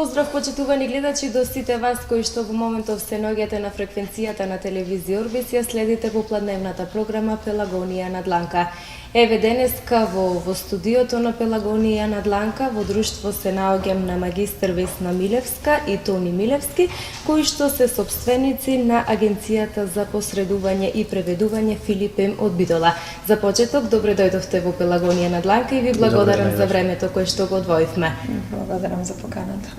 Поздрав, почитувани гледачи, до сите вас кои што во моментов се наоѓате на фреквенцијата на телевизија Орбис, ја следите попладневната програма Пелагонија на дланка. Еве денеска во студиото на Пелагонија на дланка во друштво се наоѓам на магистар Весна Милевска и Тони Милевски, кои што се сопственици на Агенцијата за посредување и преведување Филип М од Бидола. За почеток, добре дојдовте во Пелагонија на дланка и ви благодарам за времето кое што го одвоивме. Благодарам за поканата.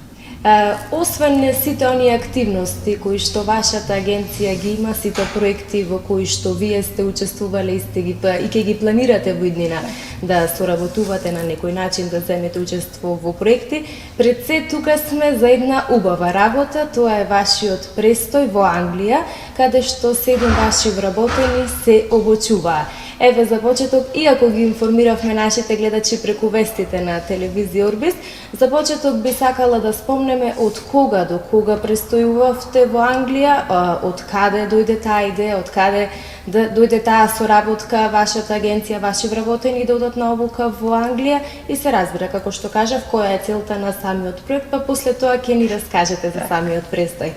Освен сите оние активности кои што вашата агенција ги има, сите проекти во кои што вие сте учествувале и ќе ги планирате во иднина да соработувате на некој начин, да земете учество во проекти, пред се тука сме за една убава работа, тоа е вашиот престој во Англија, каде што 7 ваши вработени се обучуваа. Еве за почеток, иако ги информиравме нашите гледачи преку вестите на телевизија Орбис, за почеток би сакала да спомнеме од кога до кога престојувавте во Англија, од каде дојде таа идеја, од каде дојде таа соработка, вашата агенција, ваши вработени да одат на обука во Англија и се разбира, како што кажав, која е целта на самиот проект, па после тоа ќе ни раскажете за самиот престој.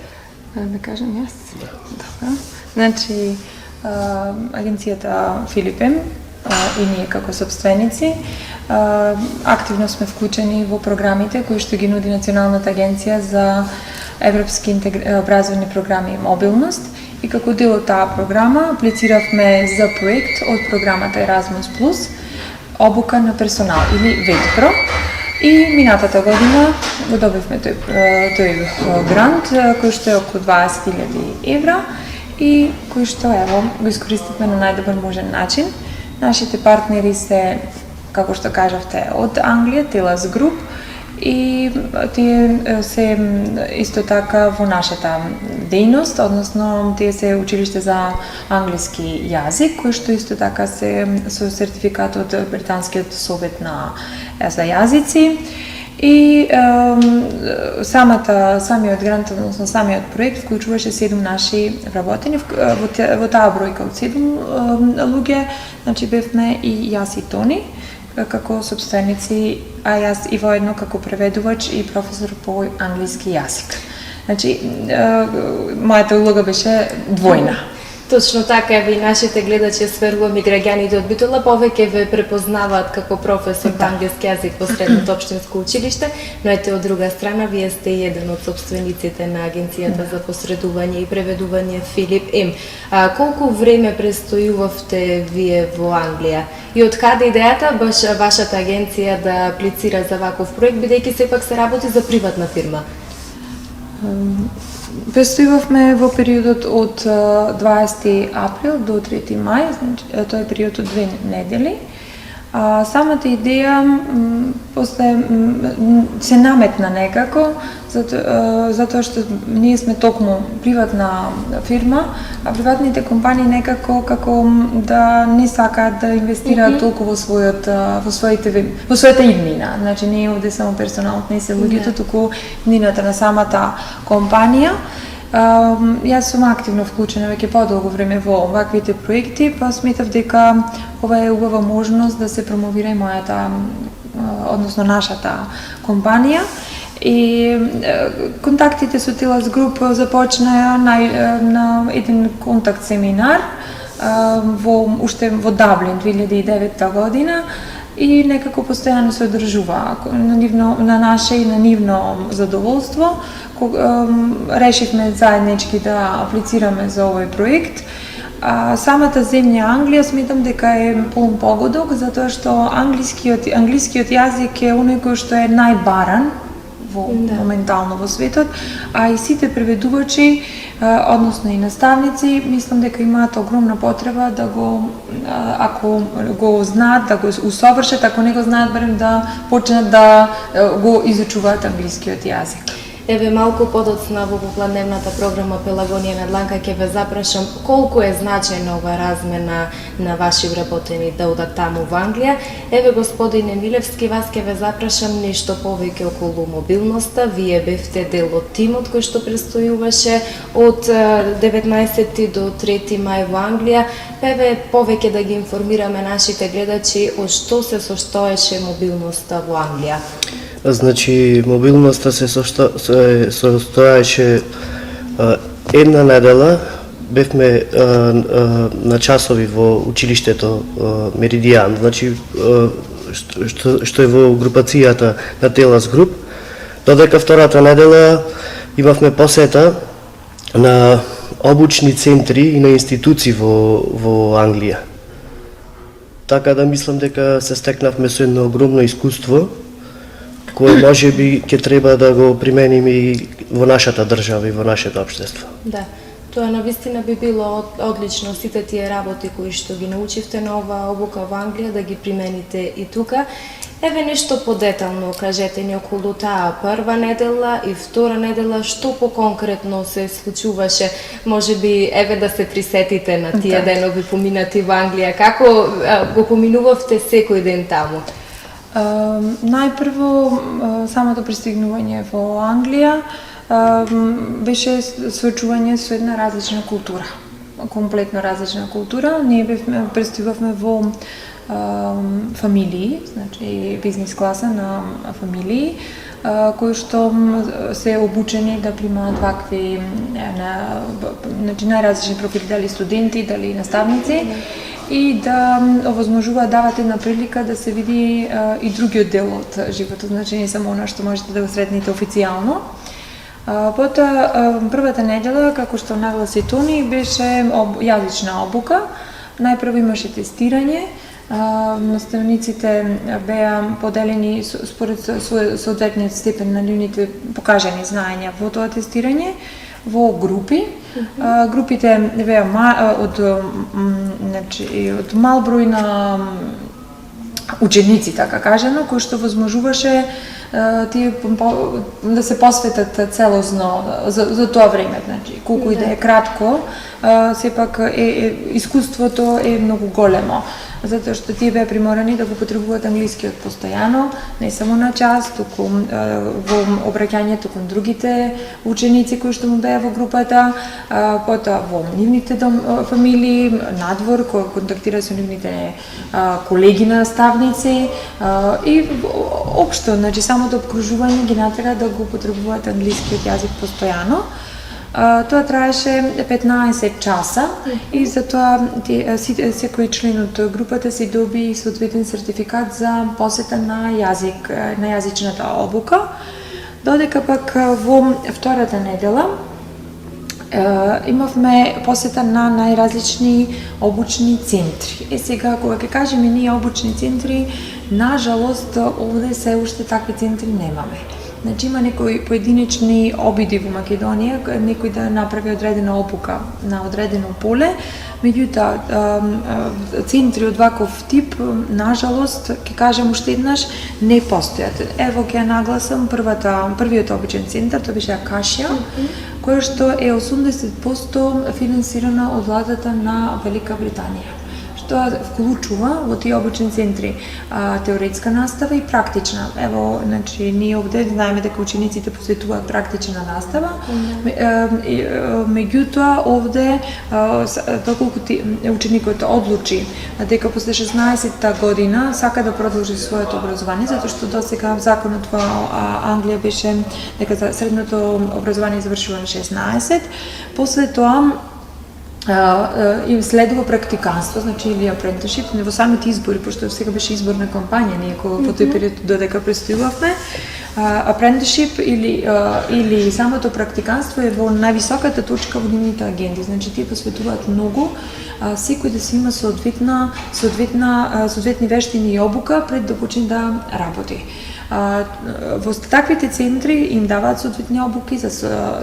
Да кажам јас? Добро. Значи, агенцијата Филип М и ние како сопственици активно сме вклучени во програмите кои што ги нуди Националната агенција за европски образовни програми и мобилност и како дел од таа програма аплициравме за проект од програмата Erasmus Plus обука на персонал или ветпро и минатата година го добивме тој грант кој што е околу 20.000 евра и кој што ево го искористивме на најдобар можен начин. Нашите партнери се, како што кажавте, од Англија, Телас Груп и тие се исто така во нашата дејност, односно тие се училиште за англиски јазик, кој што исто така се со сертификат од Британскиот совет за јазици. И самиот грант, односно самиот проект вклучуваше 7 наши вработени, во таа бројка од 7 луѓе, значи бевме и јас и Тони како сопственици, а јас и воедно како преведувач и професор по англиски јазик. Значи мојата улога беше двојна. Точно така, ви нашите гледачи, сверувам и граѓаните од Битола, повеќе ве препознаваат како професор по англиски јазик во средното општинско училиште, но ете од друга страна, вие сте еден од собствениците на Агенцијата за посредување и преведување Филип М. Колку време престојувавте вие во Англија? И од каде идејата баш вашата агенција да аплицира за ваков проект, бидејќи сепак се работи за приватна фирма? Престојувавме во периодот од 20 април до 3 мај, значи тоа е период од 2 недели. Самата идеја после се наметна некако, затоа што ние сме токму приватна фирма, а приватните компании некако како да не сакаат да инвестираат толку во својата иднина. Значи не е овде само персоналот, не се луѓето, туку иднината на самата компанија. Јас сум активно вклучена веќе подолго време во ваквите проекти, па сметав дека ова е убава можност да се промовира и мојата, односно нашата компанија. И контактите со Телас Груп започнаа на еден контакт семинар уште во Даблин 2009 година и некако постојано се одржува на наше и на нивно задоволство. Решивме заеднички да аплицираме за овој проект. Самата земја Англија сметам дека е полн погодок, затоа што англискиот јазик е оној кој што е најбаран моментално во светот, а и сите преведувачи, односно и наставници, мислам дека имаат огромна потреба да ако го знаат, да го усовршат, ако не го знаат, барем да почнат да го изучуваат англискиот јазик. Еве малку подоцна во попладневната програма Пелагонија на дланка ќе ве запрашам колку е значајна ова размена на ваши вработени да одат таму во Англија. Еве господине Милевски, вас ќе ве запрашам нешто повеќе околу мобилноста. Вие бевте дел од тимот кој што престојуваше од 19 до 3 мај во Англија. Еве повеќе да ги информираме нашите гледачи од што се состоеше мобилноста во Англија. Значи, мобилноста се состоеше една недела, бевме на часови во училиштето Меридијан, значи што е во групацијата на Телас Груп, додека втората недела имавме посета на обучни центри и на институции во Англија. Така да мислам дека се стекнавме со едно огромно искуство, кое може би ќе треба да го примениме и во нашата држава и во нашето општество. Да, тоа навистина би било одлично, сите тие работи кои што ги научивте на оваа обука во Англија, да ги примените и тука. Еве нешто подетално кажете ни околу таа прва недела и втора недела, што поконкретно се случуваше? Може би еве да се присетите на тие денови поминати во Англија, како го поминувавте секој ден таму? Најпрво, самото пристигнување во Англија беше соочување со една различна култура, комплетно различна култура. Ние пристигнавме во фамилии, значи бизнес класа на фамилии, кои што се обучени да примаат вакви значи најразлични профили, дали студенти, дали наставници, и да овозможуваат, дават една прилика да се види и другиот дел од животот, значи не само она што можете да го сретнете официјално. Потоа, првата недела, како што нагласи Тони, беше јазична обука. Најпрво имаше тестирање, наставниците беа поделени според соодветниот степен на нивните покажани знаења во тоа тестирање во групи. Групите беа од мал број на ученици, така кажано, кои што возможуваше тие да се посветат целосно за тоа време, значи колку и да е кратко, сепак искуството е многу големо, затоа што тие беа приморани да го потребуваат англискиот постојано, не само на час, туку во обраќањето кон другите ученици кои што му беа во групата, потоа во нивните фамилии, надвор, кој контактира со нивните колеги наставници и општо, значи самото обкружување ги натера да го потребуваат англискиот јазик постојано. Тоа траеше 15 часа и затоа секој член од групата си доби соодветен сертификат за посета на јазик, на јазичната обука. Додека пак во втората недела имавме посета на најразлични обучни центри. Сега, кога ќе кажеме ние обучни центри, нажалост овде се уште такви центри немаме. Значи има некои поединечни обиди во Македонија, некој да направи одредена обука на одредено поле, меѓутоа центри од ваков тип, нажалост, ќе кажам уште еднаш, не постојат. Ево ќе нагласам првиот обучен центар, тоа беше Акашија, која што е 80% финансирана од владата на Велика Британија. Тоа вклучува во тие обучни центри теоретска настава и практична. Ево, значи, ние овде знаеме дека учениците посветуваат практична настава, меѓутоа овде, доколку ученикот одлучи дека после 16-та година сака да продолжи своето образование, затоа што досега законот во Англија беше дека средното образование завршува на 16, после тоа им следува практиканство, значи или apprenticeship, не во самите избори, пошто сега беше изборна кампања, ние во тој период додека престојувавме, apprenticeship или самото практиканство е во највисоката точка во нивните агенди, значи тие посветуваат многу, секој да си има соодветни вештини и обука пред да почне да работи. Во таквите центри им даваат соодветни обуки,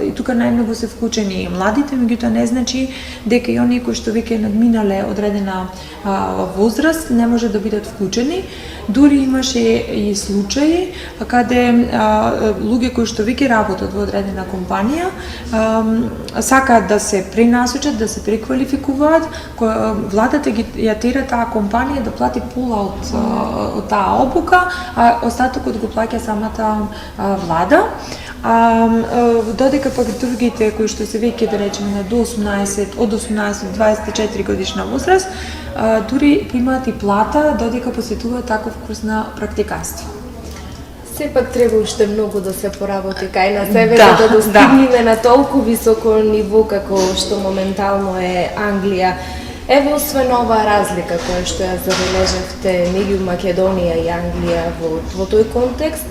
и тука најмногу се вклучени младите, меѓутоа не значи дека и оние кои што веќе надминале одредена возраст не може да бидат вклучени. Дури имаше и случаи каде луѓе кои што веќе работат во одредена компанија сакаат да се пренасочат, да се преквалификуваат, владата ја тера таа компанија да плати пола од таа обука, а остатокот го плаќа самата влада. Додека пак другите кои што се веќе, да речеме, од 18 до 24 годишна возраст, дури примаат и плата додека посетуваат таков курс на практиканство. Сепак треба уште многу да се поработи кај на себе, Да, за да достигнеме на толку високо ниво како што моментално е Англија. Ево, освен оваа разлика која што ја забележавте меѓу Македонија и Англија во тој контекст,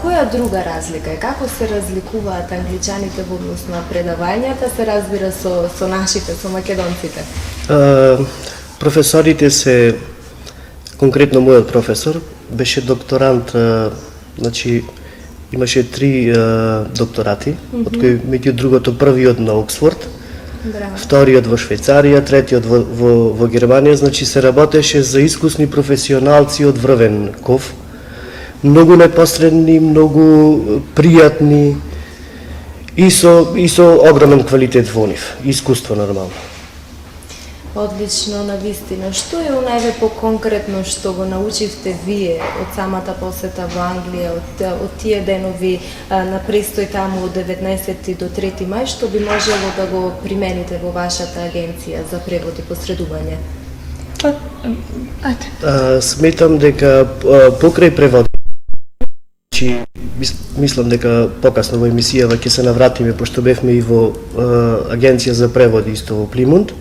која друга разлика е? Како се разликуваат англичаните во однос на предавањата, се разбира со нашите, со македонците? Професорите се, конкретно мојот професор, беше докторант, значи имаше 3 докторати, од кои меѓу другото првиот на Оксфорд, Браво. вториот во Швајцарија, третиот во Германија, значи се работеше за искусни професионалци од врвен ков, многу непосредни, многу пријатни и со огромен квалитет во нив, искуство нормално. Одлично, навистина. Што е најве по-конкретно што го научивте вие од самата посета во Англија, од тие денови на престој таму од 19 до 3 мај, што би можело да го примените во вашата агенција за превод и посредување? Ајде. Сметам дека покрај превод, значи мислам дека покасно во емисијава ќе се навратиме, пошто бевме и во агенција за превод исто во Плимунд.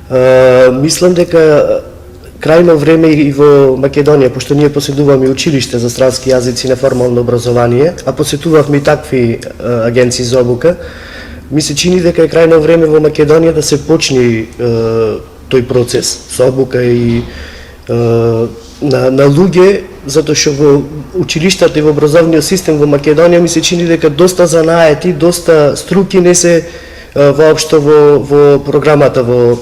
Мислам дека крајно време и во Македонија, пошто ние поседуваме училиште за странски јазици на формално образование, а посетувавме и такви агенции за обука, ми се чини дека е крајно време во Македонија да се почне тој процес со обука и на луѓе, затоа што во училиштата и во образовниот систем во Македонија ми се чини дека доста занаети, доста струки не се воопшто во програмата во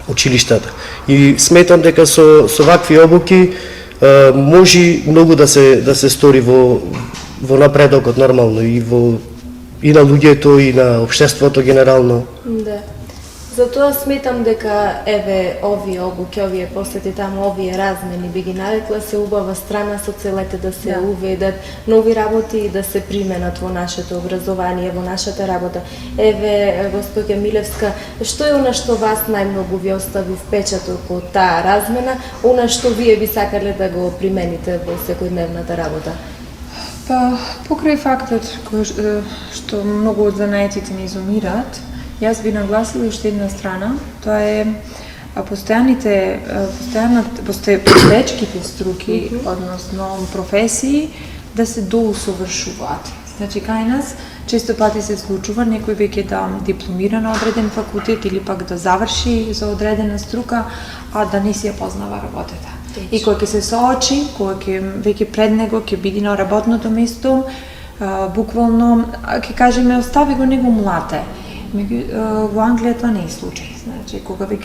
училиштата. И сметам дека со вакви обуки може многу да се стори во напредокот нормално и на луѓето и на општеството генерално. Да. Затоа сметам дека еве овие обуки, овие посети таму, овие размени би ги нарекла се убава страна со целете да се уведат нови работи и да се применат во нашето образование, во нашата работа. Еве, госпоѓа Милевска, што е она што вас најмногу ви остави впечаток од таа размена, она што вие би сакале да го примените во секојдневната работа? Па, покрај фактот што многу од занаетите не изумираат, јас би нагласила уште една страна, тоа е постечките струки, односно професии, да се доусовршуваат. Значи, кај нас често пати се случува некој веќе да дипломира на одреден факултет или пак да заврши за одредена струка, а да не си ја познава работата. И кога ќе се соочи, кога ќе веќе пред него ќе биде на работното место, буквално ќе кажеме остави го него млате. Во Англија тоа не е случај. Значи, кога ќе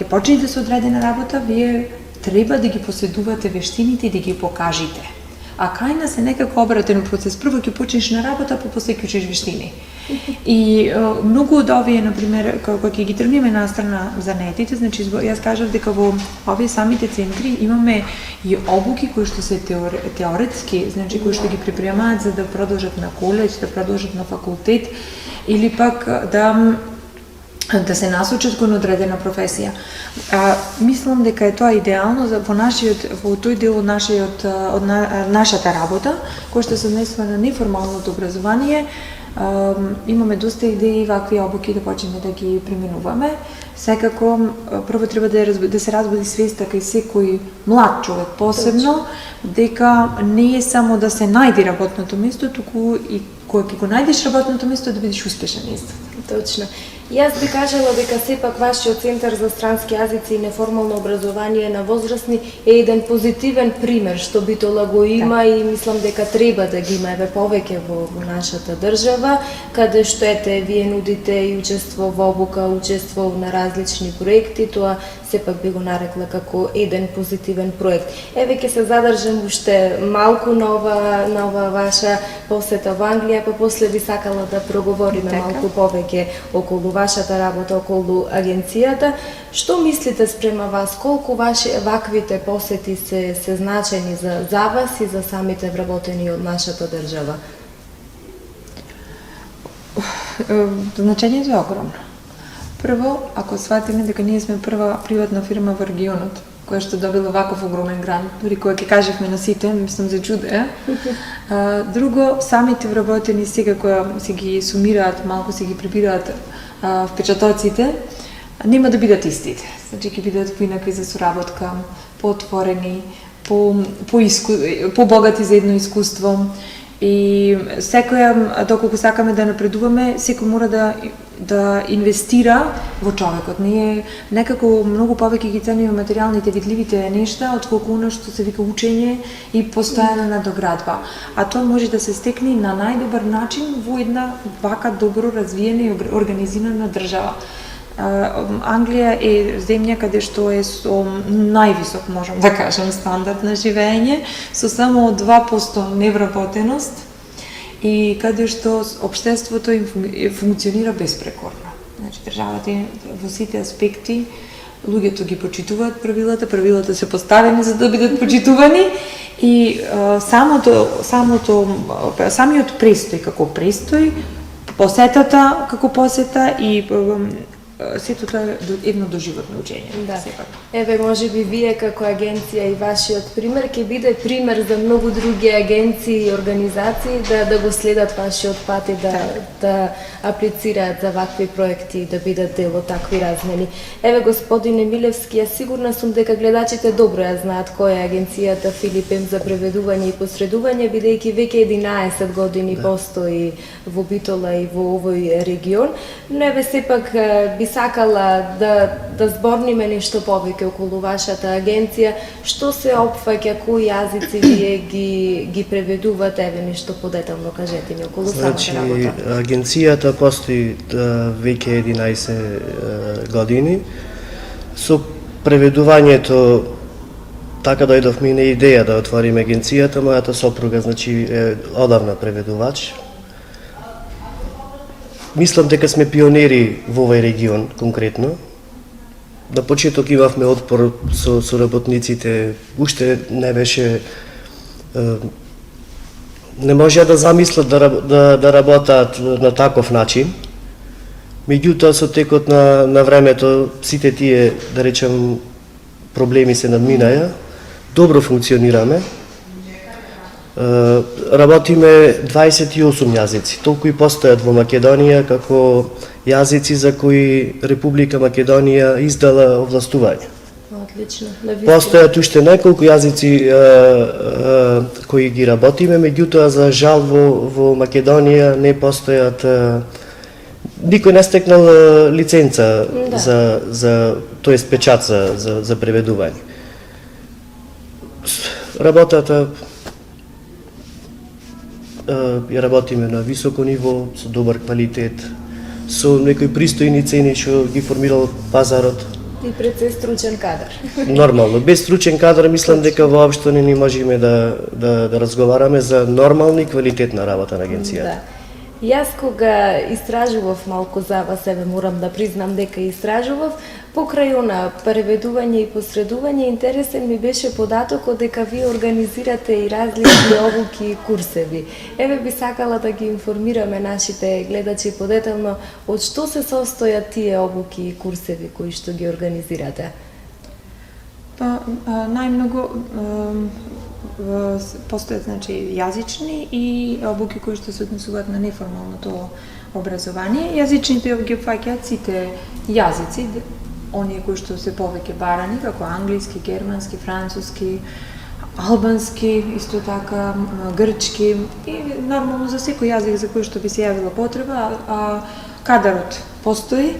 почне да се одредена работа, вие треба да ги поседувате вештините и да ги покажите. А кај нас е некако обратен процес. Прво ќе почнеш на работа, па после ќе учиш вештини. И многу од овие, например, кога ќе ги тргнеме на страна за занаетите, значи јас кажав дека во овие самите центри имаме и обуки кои што се теоретски, значи кои што ги припремаат за да продолжат на колеџ, да продолжат на факултет или пак да се насочат кон одредена професија. Мислам дека е тоа идеално во тој дел од нашата работа, која што се однесува на неформалното образование. Имаме доста идеи вакви обуки да почнеме да ги применуваме. Секако прво треба да се разбуди свеста кај секој млад човек посебно, дека не е само да се најде работното место, туку и кога ќе го најдеш работното место да бидеш успешен исто. Точно. Јас би кажала дека сепак вашиот центар за странски јазици и неформално образование на возрастни е еден позитивен пример што Битола го има и мислам дека треба да ги има еве повеќе во нашата држава, каде што вие нудите и учество во обука, учество на различни проекти, тоа сепак би го нарекла како еден позитивен проект. Еве ќе се задржам уште малку на ова ваша посета во Англија, па после би сакала да проговориме малку повеќе околу вашата работа, околу агенцијата. Што мислите спрема вас, колку ваквите посети се значени за вас и за самите вработени од нашата држава? Значењето е огромно. Прво, ако сватиме дека ние сме прва приватна фирма во регионот која што добила ваков огромен грант, дури која ќе кажевме на сите, мислам за чудеја. Друго, самите вработени сега која се ги сумираат, малку се ги прибираат впечатоците, нема да бидат истите. Значи ќе бидат поинакви за соработка, поотворени, побогати за едно искуство. И секоја, доколку сакаме да напредуваме, секој мора да инвестира во човекот. Ние некако многу повеќе ги цениме материјалните, видливите нешта, отколку она што се вика учење и постојана надоградба. А тоа може да се стекне на најдобар начин во една вака добро развиена и организирана држава. Англија е земја каде што е со највисок, можам да кажам, стандард на живење, со само 2% невработеност и каде што општеството им функционира безпрекорно. Значи, државата во сите аспекти, луѓето ги почитуваат правилата се поставени за да бидат почитувани и самиот престој како престој, посетата како посета и сето тоа е едно доживотно учење. Да. Еве, може би вие како агенција и вашиот пример ќе биде пример за многу други агенции и организации да го следат вашиот пат и да аплицираат за вакви проекти и да бидат дел од такви размени. Еве, господине Милевски, ја сигурна сум дека гледачите добро ја знаат која е агенцијата Филип М за преведување и посредување, бидејќи веќе 11 години постои во Битола и во овој регион. Но еве сепак би сакала да зборниме нешто повеќе околу вашата агенција, што се опфаќа, кои јазици вие ги преведувате, еве нешто подетално кажете ни околу самата работа. Агенцијата постои веќе 11 години. Со преведувањето така дојдовме и на идеја да отвориме агенцијата, мојата сопруга значи е одавна преведувач. Мислам дека сме пионери во овој регион конкретно. На почеток имавме отпор со работниците, уште не беше не можеа да замислат да работат на таков начин. Меѓутоа со текот на времето сите тие, да речем, проблеми се надминаја, добро функционираме. Работиме 28 јазици, толку и постојат во Македонија како јазици за кои Република Македонија издала овластување. Отлично. Постојат уште неколку јазици кои ги работиме, меѓутоа за жал во Македонија не постојат, никој не стекнал лиценца за тоест печат за преведување. Работата ја работиме на високо ниво, со добар квалитет, со некои пристојни цени што ги формирал пазарот. И пред се стручен кадар. Нормално, без стручен кадар мислам дека воопшто не можеме да разговараме за нормална и квалитетна работа на агенцијата. Да. Јас кога истражував малку за вас, еве морам да признам дека истражував, покрај она преведување и посредување, интересен ми беше податокот дека вие организирате и различни обуки и курсеви. Еве би сакала да ги информираме нашите гледачи подетално од што се состојат тие обуки и курсеви кои што ги организирате. Па, најмногу постојат значи јазични и обуки кои што се однесуваат на неформалното образование. Јазичните ги опфаќаат сите јазици, оние кои што се повеќе барани, како англиски, германски, француски, албански, исто така грчки и нормално за секој јазик за кој што би се јавила потреба, а кадарот постои,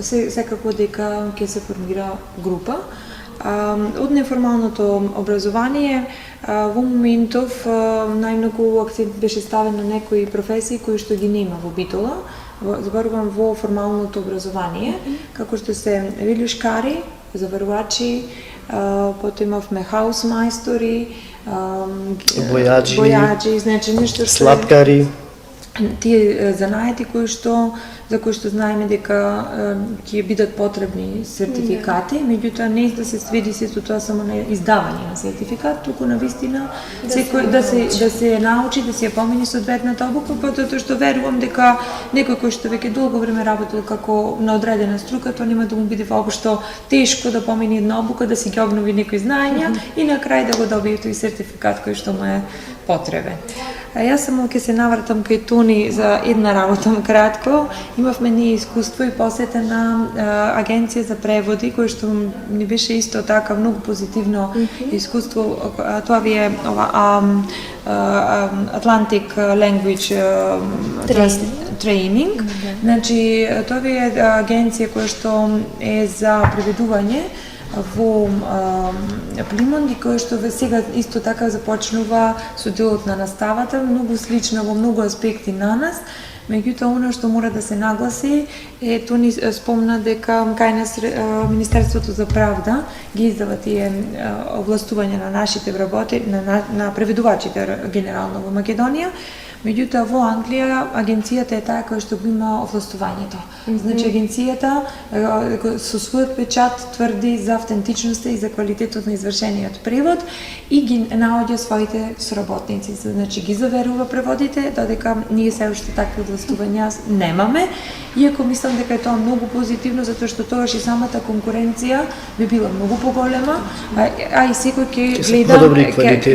секако дека ќе се формира група. Од неформалното образование во моментов најмногу акцент беше ставен на некои професии кои што ги нема во Битола. Зборувам во формалното образование, како што се вилишкари, заварувачи, потоа имавме хаусмајстори, бојаджи, значи нешто што слаткари. Тие занаети кои што за кои што знаеме дека ќе бидат потребни сертификати, меѓутоа не да се сведи сето тоа само на издавање на сертификат, туку на вистина секој да се научи, да се ја помени соодветната обука, потоа што верувам дека некој кој што веќе долго време работил како на одредена струка, тоа нема да му биде воопшто тешко да помени една обука, да си ги обнови некои знаења и на крај да го добие тој сертификат кој што му е потребен. Јас само ќе се навратам кај Тони за една работа кратко. Имавме ние искуство и посета на агенција за преводи, кој што ни беше исто така многу позитивно искуство. Тоа ви е Atlantic Language Training. Значи, тоа ви е агенција која што е за преведување во Плимонт и кој што сега исто така започнува со делот на наставата, многу слична во многу аспекти на нас. Меѓутоа, она што мора да се нагласи е, Тони спомна дека кај нас Министерството за правда ги издава тие овластувања на нашите вработи, на преведувачите генерално во Македонија. Меѓутоа, во Англија агенцијата е таа која што го има овластувањето. Значи, агенцијата со својот печат тврди за автентичноста и за квалитетот на извршениот превод и ги наоѓа своите соработници. Значи, ги заверува преводите, додека ние се уште такви овластувања немаме, иако мислам дека е тоа многу позитивно, затоа што тогаш и самата конкуренција би била многу поголема, а и секој ќе гледа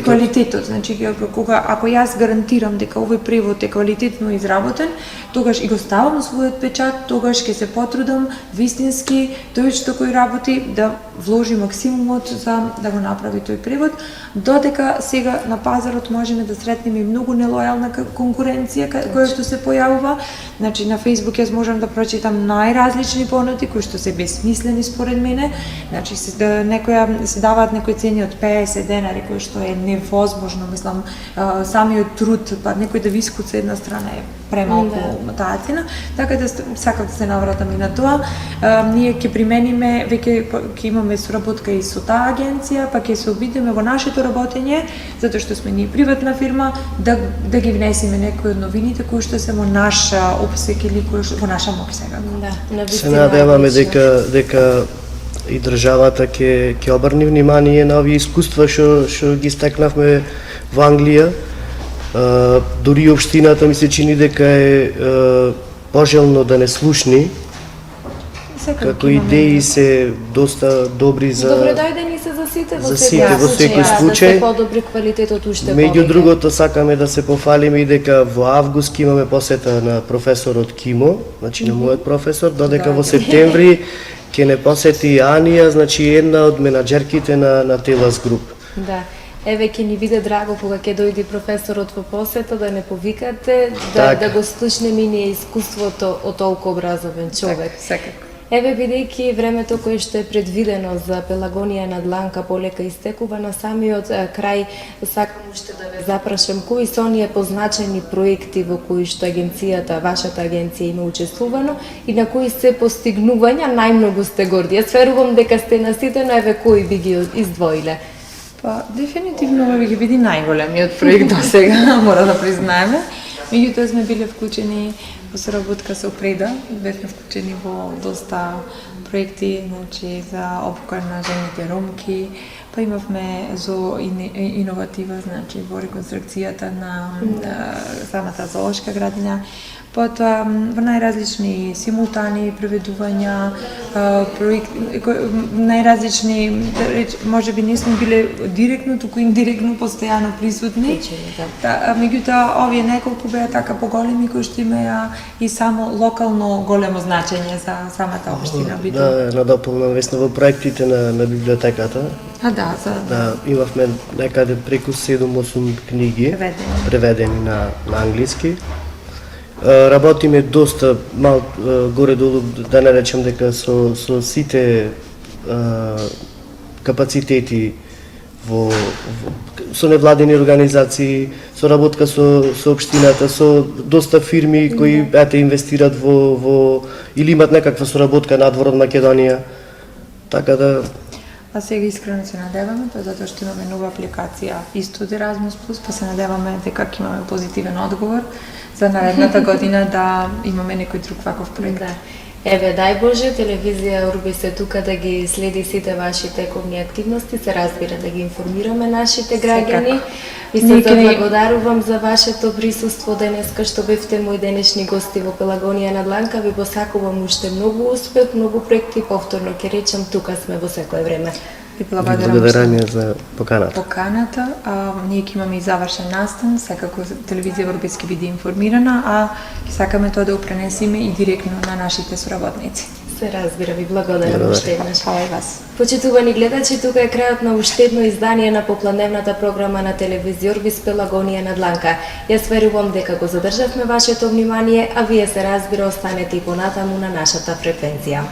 квалитетот. Значи, ако јас гарантирам дека овој превод е квалитетно изработен, тогаш и го ставам својот печат, тогаш ќе се потрудам вистински тој што кој работи да вложи максимумот за да го направи тој превод, додека сега на пазарот можеме да сретнеме многу нелојална конкуренција која што се појавува. Значи на Facebook јас можам да прочитам најразлични понуди кои што се бесмислени според мене. Значи се даваат некои цени од 50 денари кои што е невозможно, мислам, самиот труд, па некој да ви искуца една страна е премалку таа цена, така да сакам да се навратам и на тоа. Ние ќе примениме, веќе ќе имаме соработка и со таа агенција, па ќе се обидеме во нашето работење, затоа што сме ние приватна фирма, да ги внесеме некои од новините кои што се во наш опсек или кои што во наша моќ сега. Да, се надеваме дека и државата ќе обрне внимание на овие искуства што ги стекнавме во Англија. Дури и општината ми се чини дека е пожелно да не слушни, како идеи се доста добри за... Добре дојдени се за сите во секој случај. Да се подобри квалитетот уште повеќе. Меѓу другото, сакаме да се пофалиме и дека во август имаме посета на професорот Кимо, значи на мојот професор, додека во септември ќе не посети Анија, значи една од менаџерките на Телас Груп. Да. Еве ќе ни биде драго кога ќе дојде професорот во посета да не повикате, да го слушнеме и ние искуството од толку образовен човек. Секако. Еве, бидејќи времето кое што е предвидено за Пелагонија на дланка полека истекува, на самиот крај сакам уште да ве запрашам кои се оние позначени проекти во кои што агенцијата, вашата агенција има учествувано и на кои се постигнувања најмногу сте горди. Јас верувам дека сте на сите, но еве кои би ги издвоиле? Па, дефинитивно ова ќе биде најголемиот проект до сега, мора да признаеме. Меѓутоа сме биле вклучени во соработка со Преда, бевме вклучени во доста проекти, значи за обука на жените ромки, па имавме за иноватива, значи во реконструкцијата на самата зоолошка градина, потоа во најразлични симултани преведувања, најразлични, можеби не сме биле директно, туку индиректно постојано присутни. Меѓутоа, овие неколку беа така поголеми кои што имаја и само локално големо значење за самата општина Битол. Да, надополнам весно во проектите на библиотеката. Да, имавме некаде преку 7-8 книги преведени на англиски. Работиме доста горе-долу, да не речем дека со сите капацитети со невладени организации, со работка со општината, со доста фирми кои инвестират во или имат некаква соработка надвор од Македонија. Така да А сега искрено се надеваме, тоа затоа што имаме нова апликација исто од Erasmus+, па се надеваме дека ќе имаме позитивен одговор. за наредната година да имаме некој друг ваков проект. Да. Еве, дај Боже, телевизија Урбис е тука да ги следи сите ваши тековни активности, се разбира да ги информираме нашите граѓани. И се благодарувам за вашето присуство денеска, што бевте мои денешни гости во Пелагонија на Дланка. Ви посакувам уште многу успех, многу проекти, повторно ќе речам, тука сме во секое време. Ви благодарам за поканата. Ние ќе имаме и завршен настан, секако телевизија Урбис ќе биде информирана, а ќе сакаме тоа да го пренесеме и директно на нашите соработници. Се разбира, ви благодарам уште еднаш. Хвала и вас. Почитувани гледачи, тука е крајот на уште едно издание на попладневната програма на телевизија Урбис Пелагонија на Дланка. Јас верувам дека го задржавме вашето внимание, а вие се разбира останете и понатаму на нашата фреквенција.